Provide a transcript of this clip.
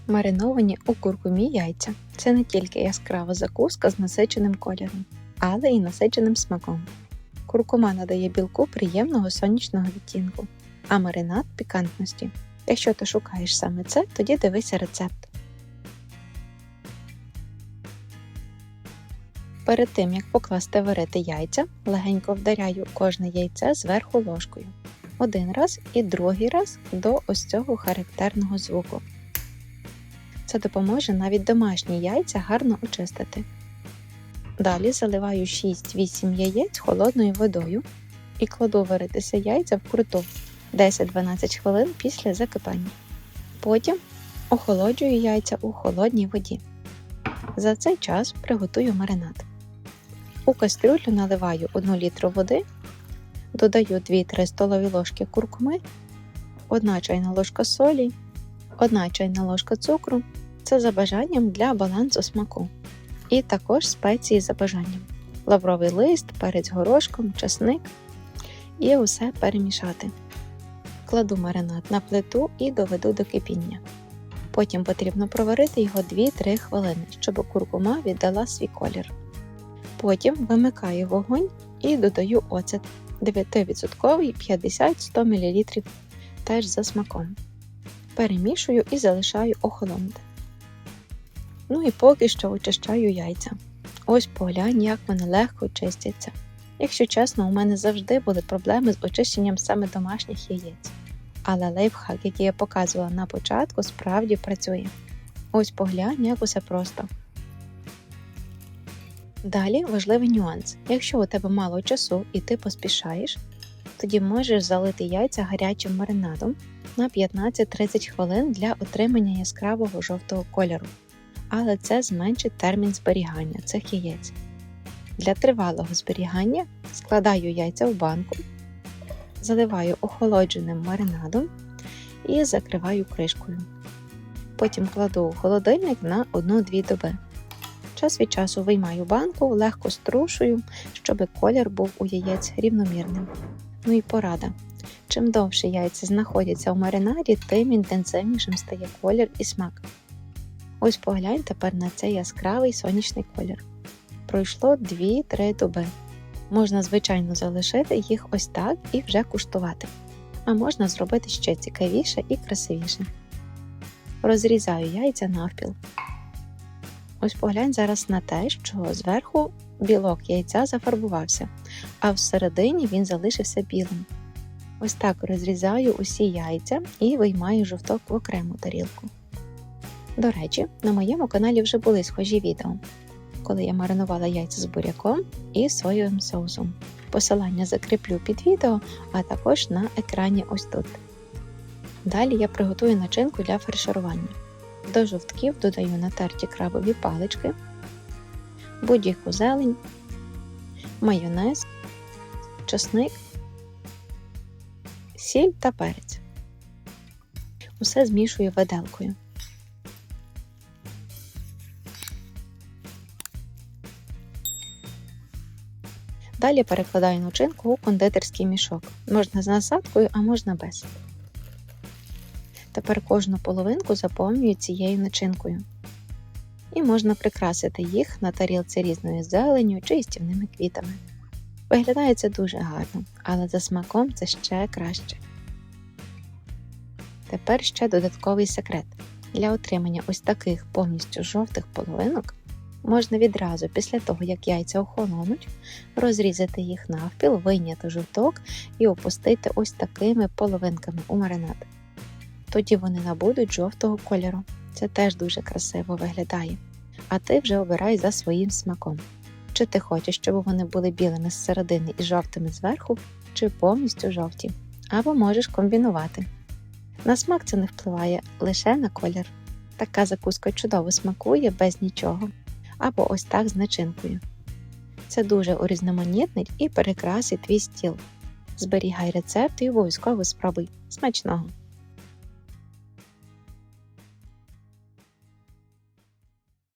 Мариновані у куркумі яйця – це не тільки яскрава закуска з насиченим кольором, але й насиченим смаком. Куркума надає білку приємного сонячного відтінку, а маринад – пікантності. Якщо ти шукаєш саме це, тоді дивися рецепт. Перед тим, як покласти варити яйця, легенько вдаряю кожне яйце зверху ложкою. Один раз і другий раз до ось цього характерного звуку. Це допоможе навіть домашні яйця гарно очистити. Далі заливаю 6-8 яєць холодною водою і кладу варитися яйця вкруту 10-12 хвилин після закипання. Потім охолоджую яйця у холодній воді. За цей час приготую маринад. У кастрюлю наливаю 1 літру води, додаю 2-3 столові ложки куркуми, 1 чайна ложка солі, 1 чайна ложка цукру. Це за бажанням для балансу смаку. І також спеції за бажанням. Лавровий лист, перець горошком, часник. І усе перемішати. Кладу маринад на плиту і доведу до кипіння. Потім потрібно проварити його 2-3 хвилини, щоб куркума віддала свій колір. Потім вимикаю вогонь і додаю оцет 9% 50-100 мл, теж за смаком. Перемішую і залишаю охолонути. Ну і поки що очищаю яйця. Ось поглянь, як вони легко чистяться. Якщо чесно, у мене завжди були проблеми з очищенням саме домашніх яєць. Але лайфхак, який я показувала на початку, справді працює. Ось поглянь, як усе просто. Далі важливий нюанс. Якщо у тебе мало часу і ти поспішаєш, тоді можеш залити яйця гарячим маринадом на 15-30 хвилин для отримання яскравого жовтого кольору. Але це зменшить термін зберігання цих яєць. Для тривалого зберігання складаю яйця в банку, заливаю охолодженим маринадом і закриваю кришкою. Потім кладу у холодильник на 1-2 доби. Час від часу виймаю банку, легко струшую, щоб колір був у яєць рівномірним. Ну і порада. Чим довше яйця знаходяться у маринаді, тим інтенсивнішим стає колір і смак. Ось поглянь тепер на цей яскравий сонячний колір. Пройшло 2-3 доби. Можна, звичайно, залишити їх ось так і вже куштувати. А можна зробити ще цікавіше і красивіше. Розрізаю яйця навпіл. Ось поглянь зараз на те, що зверху білок яйця зафарбувався, а всередині він залишився білим. Ось так розрізаю усі яйця і виймаю жовток в окрему тарілку. До речі, на моєму каналі вже були схожі відео, коли я маринувала яйця з буряком і соєвим соусом. Посилання закріплю під відео, а також на екрані ось тут. Далі я приготую начинку для фарширування. До жовтків додаю натерті крабові палички, будь-яку зелень, майонез, часник, сіль та перець. Усе змішую виделкою. Далі перекладаю начинку у кондитерський мішок. Можна з насадкою, а можна без. Тепер кожну половинку заповнюю цією начинкою. І можна прикрасити їх на тарілці різною зеленню чи їстівними квітами. Виглядає це дуже гарно, але за смаком це ще краще. Тепер ще додатковий секрет. Для отримання ось таких повністю жовтих половинок можна відразу після того, як яйця охолонуть, розрізати їх навпіл, вийняти жовток і опустити ось такими половинками у маринад. Тоді вони набудуть жовтого кольору. Це теж дуже красиво виглядає. А ти вже обирай за своїм смаком. Чи ти хочеш, щоб вони були білими зсередини і жовтими зверху, чи повністю жовті. Або можеш комбінувати. На смак це не впливає, лише на колір. Така закуска чудово смакує без нічого. Або ось так з начинкою. Це дуже урізноманітнить і перекрасить твій стіл. Зберігай рецепт і обов'язково спробуй. Смачного!